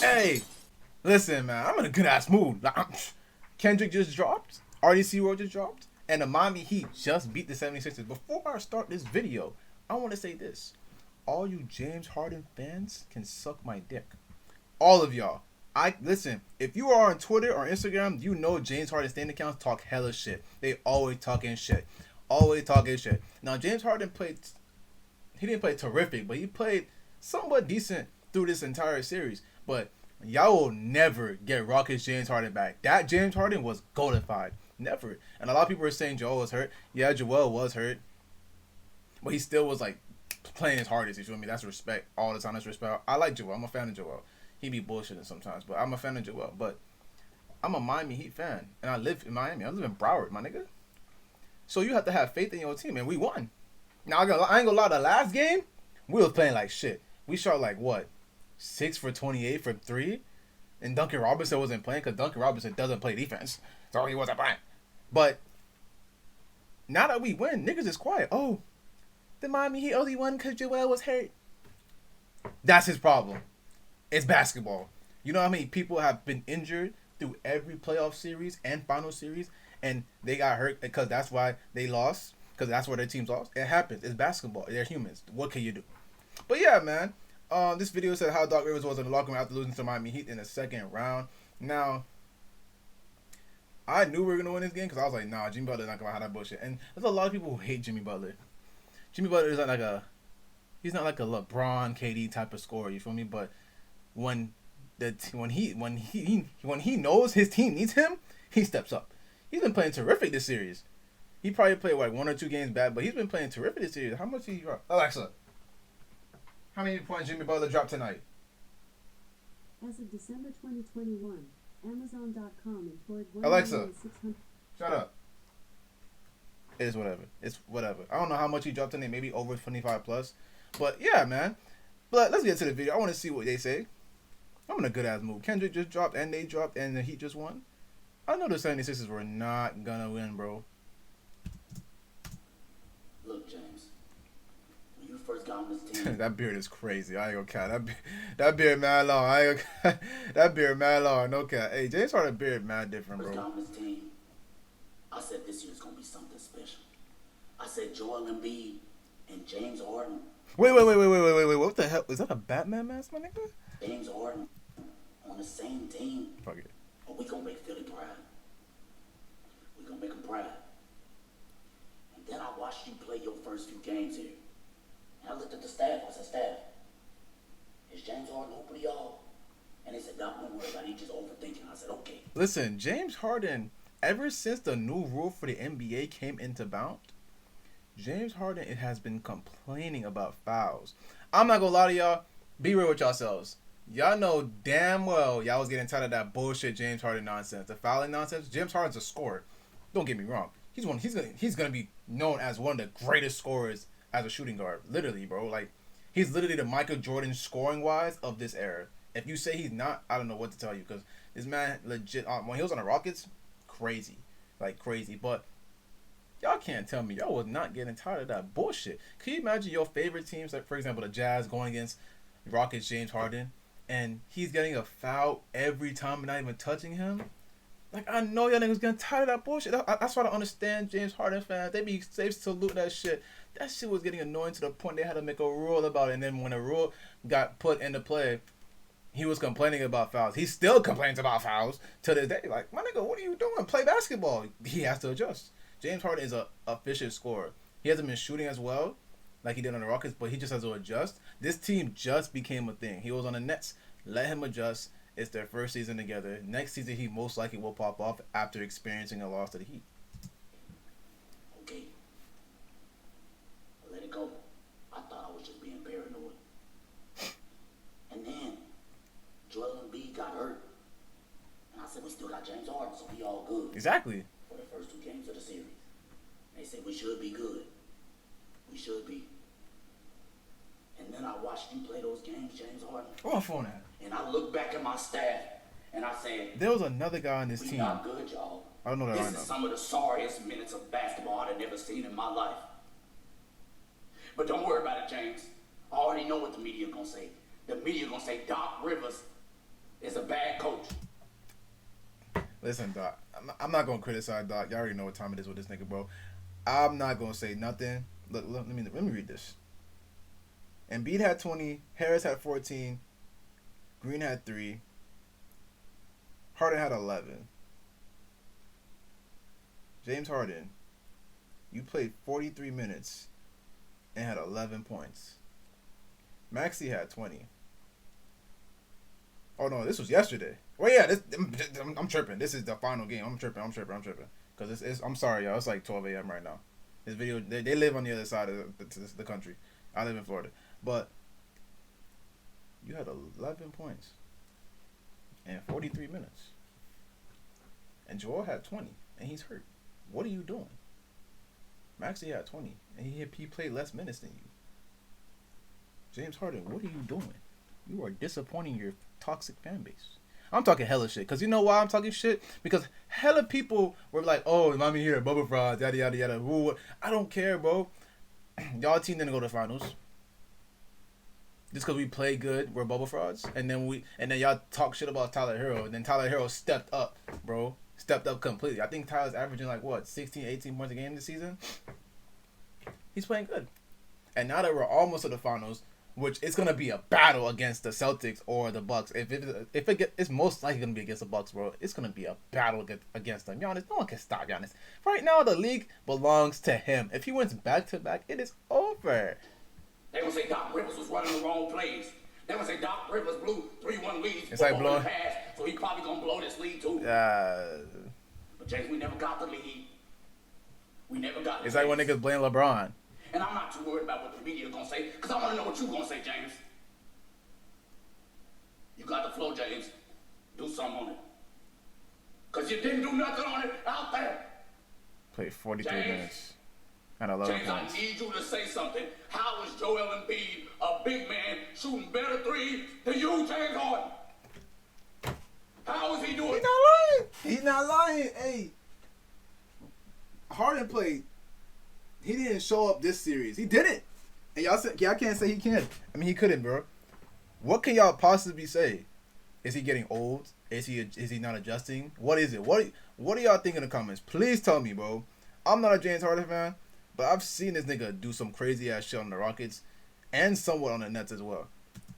Hey, listen, man, I'm in a good ass mood. Kendrick just dropped, RDCworld just dropped, and the Miami Heat just beat the 76ers. Before I start this video, I want to say this. All you James Harden fans can suck my dick. All of y'all. Listen, if you are on Twitter or Instagram, you know James Harden stand accounts talk hella shit. They always talking shit. Always talking shit. Now, James Harden he didn't play terrific, but he played somewhat decent through this entire series. But y'all will never get Rockets James Harden back. That James Harden was goldified. Never. And a lot of people are saying Joel was hurt. Yeah, Joel was hurt. But he still was like playing his hardest. You feel me? That's respect. All the time, that's respect. I like Joel. I'm a fan of Joel. He be bullshitting sometimes, but I'm a fan of Joel. But I'm a Miami Heat fan. And I live in Miami. I live in Broward, my nigga. So you have to have faith in your team. And we won. Now, I ain't gonna lie, the last game, we was playing like shit. We shot like, what, 6 for 28 from 3? And Duncan Robinson wasn't playing because Duncan Robinson doesn't play defense. So he wasn't playing. But now that we win, niggas is quiet. Oh, the Miami Heat only won because Joel was hurt. That's his problem. It's basketball. You know how many people have been injured through every playoff series and final series, and they got hurt because that's why they lost? Because that's where their teams lost. It happens. It's basketball. They're humans. What can you do? But yeah, man. This video said how Doc Rivers was in the locker room after losing to Miami Heat in the second round. Now, I knew we were going to win this game because I was like, nah, Jimmy Butler's not going to have that bullshit. And there's a lot of people who hate Jimmy Butler. Jimmy Butler is he's not like a LeBron, KD type of scorer, you feel me? But when he knows his team needs him, he steps up. He's been playing terrific this series. He probably played like 1 or 2 games bad, but he's been playing terrific this series. How much did he drop? Alexa, how many points Jimmy Butler dropped tonight? As of December 2021, Amazon.com employed 1,600,000. Alexa, shut up. It's whatever. It's whatever. I don't know how much he dropped tonight. Maybe over 25 plus. But yeah, man. But let's get to the video. I want to see what they say. I'm in a good ass mood. Kendrick just dropped, and they dropped, and the Heat just won. I know the 76ers were not gonna win, bro. Look, James, when you first got on this team, that beard is crazy. I ain't gonna count. That beard mad long. I ain't gonna that beard mad long. No cap. Hey, James Harden beard mad different, first bro. got on this team, I said this year's gonna be something special. I said Joel Embiid and James Harden. Wait. What the hell? Is that a Batman mask, my nigga? James Harden on the same team. Fuck it. But we gonna make Philly proud. We gonna make them proud. And then I watched you play your first few games here. And I looked at the staff. I said, staff, is James Harden open to y'all? And they said, Doc, don't worry about it. He's just overthinking. I said, okay. Listen, James Harden, ever since the new rule for the NBA came into bound, James Harden has been complaining about fouls. I'm not gonna lie to y'all. Be real with yourselves. Y'all know damn well y'all was getting tired of that bullshit James Harden nonsense. The fouling nonsense. James Harden's a scorer. Don't get me wrong. He's gonna be known as one of the greatest scorers as a shooting guard. Literally, bro. Like, he's literally the Michael Jordan scoring wise of this era. If you say he's not, I don't know what to tell you, because this man legit when he was on the Rockets, crazy. Like crazy. But y'all can't tell me y'all was not getting tired of that bullshit. Can you imagine your favorite teams, like for example the Jazz, going against Rockets James Harden, and he's getting a foul every time and not even touching him? Like, I know y'all niggas getting tired of that bullshit. That's why I don't understand James Harden fans. They salute that shit. That shit was getting annoying to the point they had to make a rule about it. And then when the rule got put into play, he was complaining about fouls. He still complains about fouls to this day. Like, my nigga, what are you doing? Play basketball. He has to adjust. James Harden is a efficient scorer. He hasn't been shooting as well like he did on the Rockets, but he just has to adjust. This team just became a thing. He was on the Nets. Let him adjust. It's their first season together. Next season, he most likely will pop off after experiencing a loss to the Heat. Okay. Let it go. I thought I was just being paranoid. And then Joel Embiid got hurt. And I said, we still got James Harden, so we all good. Exactly. For the first 2 games of the series. They said we should be good. We should be. And then I watched you play those games, James Harden. Where my phone at? And I looked back at my staff, and I said, there was another guy on this we team. not good, y'all. I don't know that This right is now. some of the sorriest minutes of basketball I've ever seen in my life. But don't worry about it, James. I already know what the media gonna say. The media gonna say Doc Rivers bad coach. Listen, Doc. I'm not gonna criticize Doc. Y'all already know what time it is with this nigga, bro. I'm not gonna say nothing. Look, let me read this. Embiid had 20. Harris had 14. Green had 3. Harden had 11. James Harden, you played 43 minutes and had 11 points. Maxey had 20. Oh no, this was yesterday. Well, yeah, I'm tripping. This is the final game. I'm tripping. Cause I'm sorry, y'all. It's like 12 a.m. right now. This video, they live on the other side of the country. I live in Florida, but you had 11 points in 43 minutes, and Joel had 20, and he's hurt. What are you doing? Maxey had 20, and he played less minutes than you. James Harden, what are you doing? You are disappointing your toxic fan base. I'm talking hella shit. Because you know why I'm talking shit? Because hella people were like, oh, mommy here, bubble frogs, yada, yada, yada. Ooh, I don't care, bro. Y'all team didn't go to the finals. Just because we play good, we're bubble frauds. And then y'all talk shit about Tyler Hero. And then Tyler Hero stepped up, bro. Stepped up completely. I think Tyler's averaging like, what, 16, 18 points a game this season? He's playing good. And now that we're almost at the finals, which it's gonna be a battle against the Celtics or the Bucks. It's most likely gonna be against the Bucks, bro. It's gonna be a battle against them. Giannis, no one can stop Giannis. Right now, the league belongs to him. If he wins back to back, it is over. They gonna say Doc Rivers was running the wrong plays. They gonna say Doc Rivers blew 3-1 leads. It's like blowing. Pass, so he probably gonna blow this lead too. But James, we never got the lead. We never got it. It's like when niggas blame LeBron. And I'm not too worried about what the media gonna say, because I want to know what you gonna say, James. You got the flow, James. Do something on it. Because you didn't do nothing on it out there. Played 43 James, minutes and 11 James, points. I need you to say something. How is Joel Embiid, a big man, shooting better threes than you, James Harden? How is he doing? He's not lying. Hey, Harden played. He didn't show up this series. He didn't. And y'all said, I can't say he can't. I mean, he couldn't, bro. What can y'all possibly say? Is he getting old? Is he not adjusting? What is it? What do y'all think in the comments? Please tell me, bro. I'm not a James Harden fan, but I've seen this nigga do some crazy ass shit on the Rockets and somewhat on the Nets as well.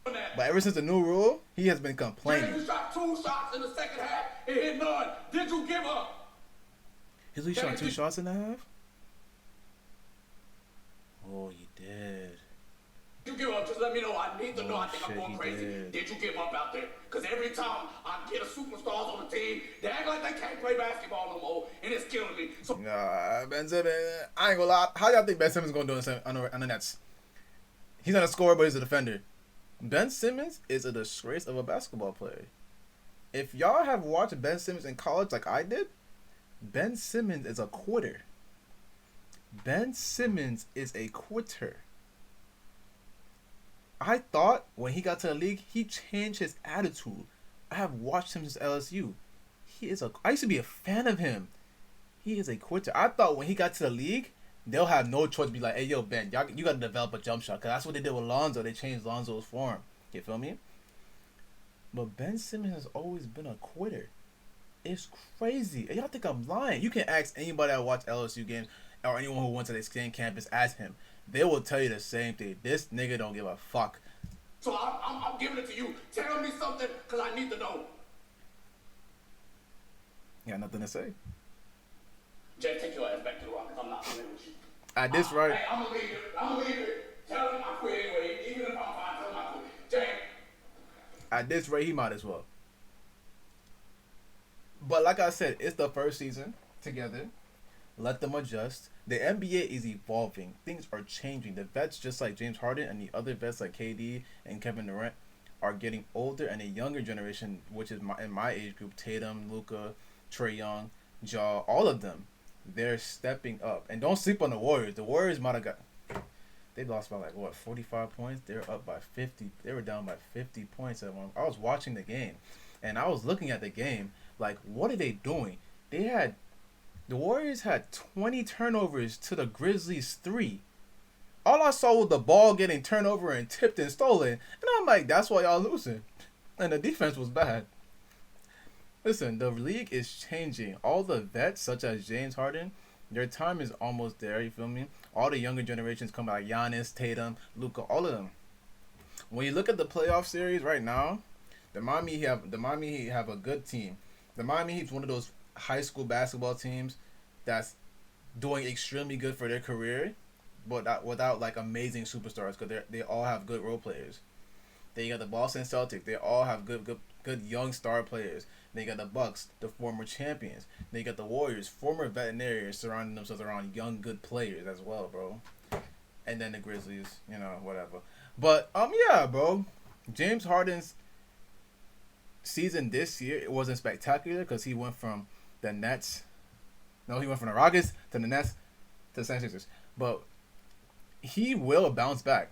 But ever since the new rule, he has been complaining. James, you shot 2 shots in the second half and hit none. Did you give up? He shot 2 shots in the half? Oh, you did. You give up, just let me know. I need to know. I think I'm going crazy. Did you give up out there? Because every time I get a superstars on the team, they act like they can't play basketball no more, and it's killing me. So Ben Simmons, I ain't gonna lie. How y'all think Ben Simmons gonna do on the Nets? He's not a scorer, but he's a defender. Ben Simmons is a disgrace of a basketball player. If y'all have watched Ben Simmons in college like I did, Ben Simmons is a quitter. Ben Simmons is a quitter. I thought when he got to the league, he changed his attitude. I have watched him since LSU. I used to be a fan of him. He is a quitter. I thought when he got to the league, they'll have no choice to be like, hey, yo, Ben, you got to develop a jump shot. Because that's what they did with Lonzo. They changed Lonzo's form. You feel me? But Ben Simmons has always been a quitter. It's crazy. Y'all think I'm lying. You can ask anybody that watched LSU games or anyone who went to the same campus as him. They will tell you the same thing. This nigga don't give a fuck. So I'm giving it to you. Tell me something, because I need to know. You got nothing to say. Jay, take your ass back to the Rockets. I'm not playing with you. At this right. Hey, I'm going to leave it. Tell him I quit anyway. Even if I'm fine, tell him I quit. Jay. At this rate, he might as well. But like I said, it's the first season together. Let them adjust. The NBA is evolving. Things are changing. The vets, just like James Harden and the other vets like KD and Kevin Durant, are getting older, and a younger generation, which is in my age group, Tatum, Luka, Trae Young, Ja, all of them, they're stepping up. And don't sleep on the Warriors. The Warriors might have got... They lost by 45 points? They're up by 50. They were down by 50 points at one. I was watching the game, and I was looking at the game, like, what are they doing? The Warriors had 20 turnovers to the Grizzlies 3. All I saw was the ball getting turned over and tipped and stolen. And I'm like, that's why y'all losing. And the defense was bad. Listen, the league is changing. All the vets, such as James Harden, their time is almost there. You feel me? All the younger generations come like Giannis, Tatum, Luka, all of them. When you look at the playoff series right now, the Miami Heat have a good team. The Miami Heat's one of those high school basketball teams that's doing extremely good for their career, but without like amazing superstars because they all have good role players. Then you got the Boston Celtics. They all have good young star players. Then you got the Bucks, the former champions. Then you got the Warriors, former veterinarians surrounding themselves around young good players as well, bro. And then the Grizzlies, whatever. But yeah, bro. James Harden's season this year, it wasn't spectacular because he went from the Nets. No, he went from the Rockets to the Nets to the 76ers. But he will bounce back.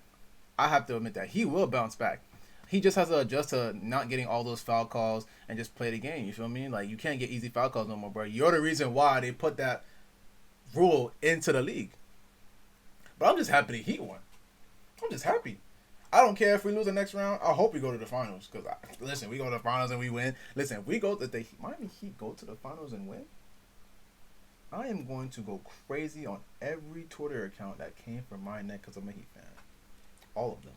I have to admit that. He will bounce back. He just has to adjust to not getting all those foul calls and just play the game. You feel me? Like, you can't get easy foul calls no more, bro. You're the reason why they put that rule into the league. But I'm just happy the Heat won. I'm just happy. I don't care if we lose the next round. I hope we go to the finals. Because, listen, we go to the finals and we win. Listen, if the Miami Heat go to the finals and win, I am going to go crazy on every Twitter account that came from my neck because I'm a Heat fan. All of them.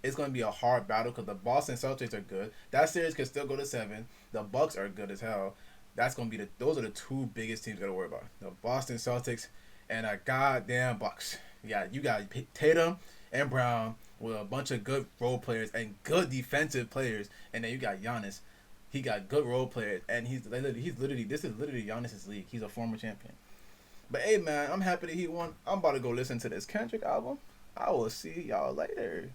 It's going to be a hard battle because the Boston Celtics are good. That series can still go to 7. The Bucks are good as hell. That's going to be those are the two biggest teams you got to worry about. The Boston Celtics and the goddamn Bucks. Yeah, you got Tatum and Brown with a bunch of good role players and good defensive players, and then you got Giannis. He got good role players, and he's literally this is literally Giannis' league. He's a former champion. But hey, man, I'm happy that he won. I'm about to go listen to this Kendrick album. I will see y'all later.